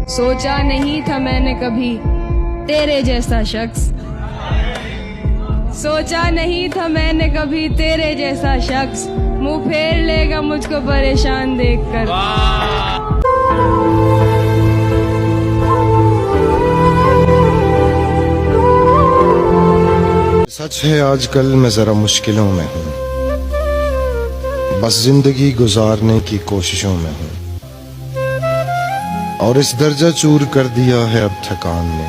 सोचा नहीं था मैंने कभी तेरे जैसा शख्स, सोचा नहीं था मैंने कभी तेरे जैसा शख्स, मुंह फेर लेगा मुझको परेशान देखकर। सच है आजकल मैं जरा मुश्किलों में हूँ, बस जिंदगी गुजारने की कोशिशों में हूँ, और इस दर्जा चूर कर दिया है अब थकान ने,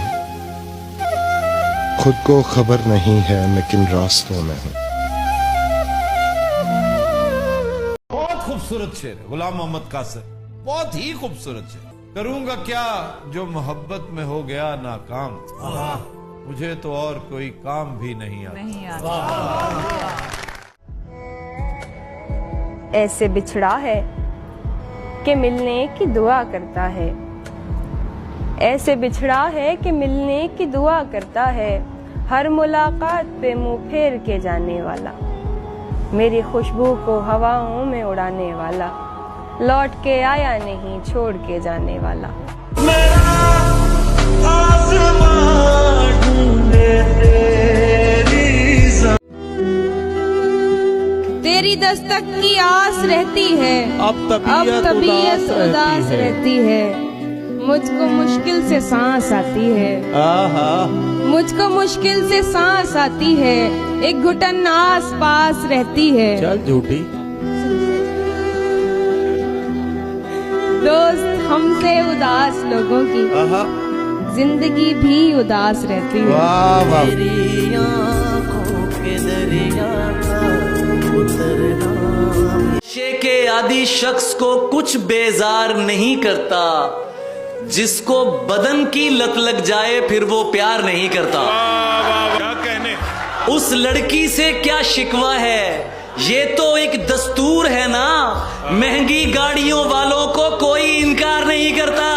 खुद को खबर नहीं है मैं किन रास्तों में हूँ। बहुत खूबसूरत शेर है गुलाम मोहम्मद कासिर, बहुत ही खूबसूरत शेर। करूंगा क्या जो मोहब्बत में हो गया नाकाम, मुझे तो और कोई काम भी नहीं आता। ऐसे बिछड़ा है कि मिलने की दुआ करता है, ऐसे बिछड़ा है कि मिलने की दुआ करता है, हर मुलाकात पे मुंह फेर के जाने वाला, मेरी खुशबू को हवाओं में उड़ाने वाला, लौट के आया नहीं छोड़ के जाने वाला। तेरी दस्तक की आस रहती है, अब तबीयत उदास रहती है, मुझको मुश्किल से सांस आती है, मुझको मुश्किल से सांस आती है, एक घुटन आस पास रहती है। चल झूठी दोस्त हमसे उदास लोगों की जिंदगी भी उदास रहती है। नशे के आदि शख्स को कुछ बेजार नहीं करता, जिसको बदन की लत लग जाए फिर वो प्यार नहीं करता। क्या कहने, उस लड़की से क्या शिकवा है, ये तो एक दस्तूर है ना, महंगी गाड़ियों वालों को कोई इनकार नहीं करता,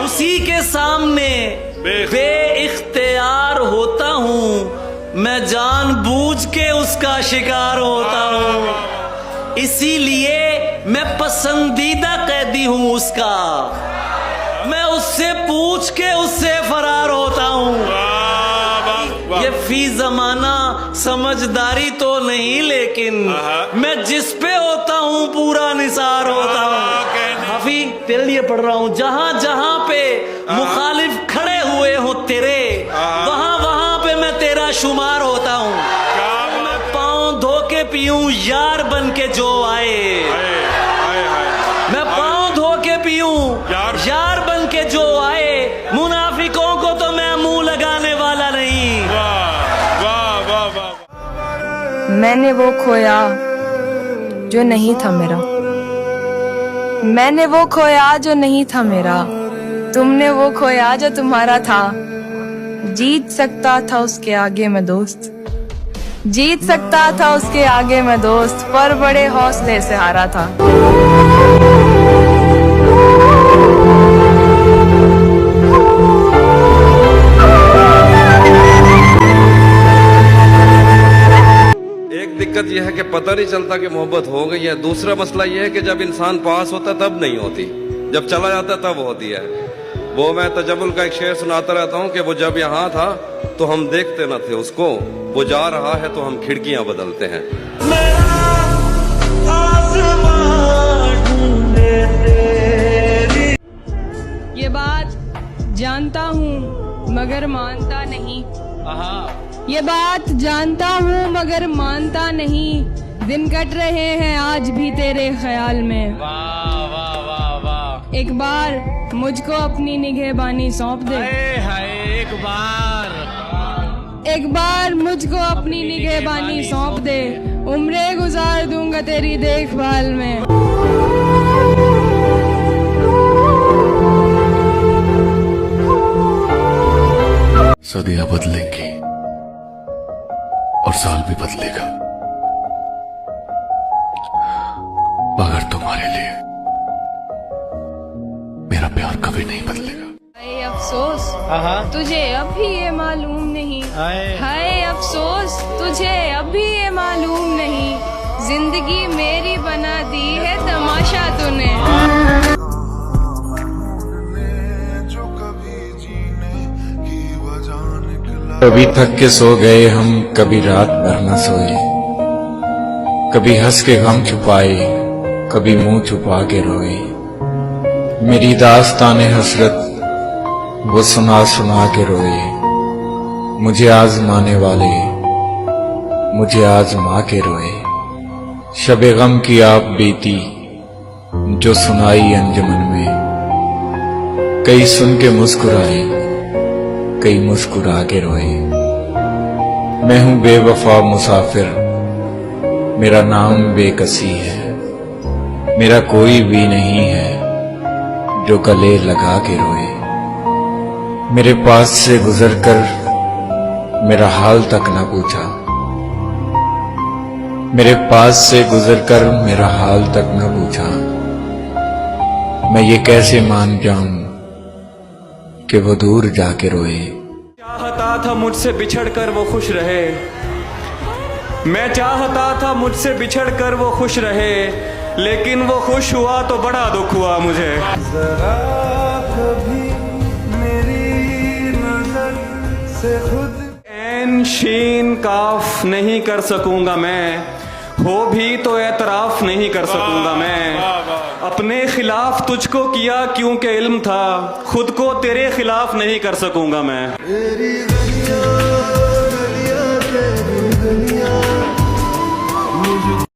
उसी के सामने बेइख्तियार होता हूँ, मैं जानबूझ के उसका शिकार होता हूँ, इसीलिए मैं पसंदीदा कैदी हूँ उसका, मैं उससे पूछ के उससे फरार होता हूँ। ये फी जमाना समझदारी तो नहीं, लेकिन मैं जिस पे होता हूँ पूरा निसार होता हूँ। हाफी तेरे लिए पढ़ रहा हूँ, जहाँ जहाँ पे मुखालिफ खड़े हुए हो तेरे, वहाँ वहाँ पे मैं तेरा शुमार होता हूँ। मैं पाँव धो के पीऊँ यार बन के जो आए, मैं पाँव धो के पीऊँ यार बन के जो आए, मुनाफिकों को तो मैं मुंह लगाने वाला नहीं। मैंने वो खोया जो नहीं था मेरा, मैंने वो खोया जो नहीं था मेरा, तुमने वो खोया जो तुम्हारा था, जीत सकता था उसके आगे मैं दोस्त, जीत सकता था उसके आगे मैं दोस्त, पर बड़े हौसले से हारा था। दिक्कत यह है कि पता नहीं चलता कि मोहब्बत हो गई है। दूसरा मसला यह है कि जब इंसान पास होता तब नहीं होती, जब चला जाता तब होती है। वो मैं तजम्मुल का एक शेर सुनाता रहता हूँ कि वो जब यहाँ था तो हम देखते न थे उसको, वो जा रहा है तो हम खिड़कियां बदलते हैं। ये बात जानता हूँ मगर मानता नहीं, ये बात जानता हूँ मगर मानता नहीं, दिन कट रहे हैं आज भी तेरे ख्याल में। एक बार मुझको अपनी निगहबानी सौंप दे, एक बार मुझको अपनी निगहबानी सौंप दे, उम्रें गुजार दूंगा तेरी देखभाल में। सदियां बदलेंगी और साल भी बदलेगा, मगर तुम्हारे लिए मेरा प्यार कभी नहीं बदलेगा। हाय अफसोस तुझे अभी ये मालूम नहीं, हाय अफसोस तुझे अभी ये मालूम नहीं, जिंदगी मेरी बना दी है तमाशा तूने। कभी थक के सो गए हम, कभी रात भर न सोए, कभी हंस के गम छुपाए, कभी मुंह छुपा के रोए। मेरी दास्ताने हसरत वो सुना सुना के रोए। मुझे आजमाने वाले मुझे आजमा के रोए। शबे गम की आप बीती जो सुनाई अंजुमन में, कई सुन के मुस्कुराए, कई मुस्कुरा के रोए। मैं हूं बेवफा मुसाफिर, मेरा नाम बेकसी है, मेरा कोई भी नहीं है जो गले लगा के रोए। मेरे पास से गुजर कर मेरा हाल तक न पूछा, मेरे पास से गुजर कर मेरा हाल तक न पूछा। मैं ये कैसे मान जाऊं कि वो दूर जाके रोए। चाहता था मुझसे बिछड़ कर वो खुश रहे, मैं चाहता था मुझसे बिछड़ कर वो खुश रहे, लेकिन वो खुश हुआ तो बड़ा दुख हुआ मुझे। जरा कभी मेरी नजर से खुद ऐन शीन काफ नहीं कर सकूंगा मैं, हो भी तो एतराफ नहीं कर सकूंगा मैं। अपने खिलाफ तुझको किया क्योंकि इल्म था, खुद को तेरे खिलाफ नहीं कर सकूंगा मैं। तेरी गलियां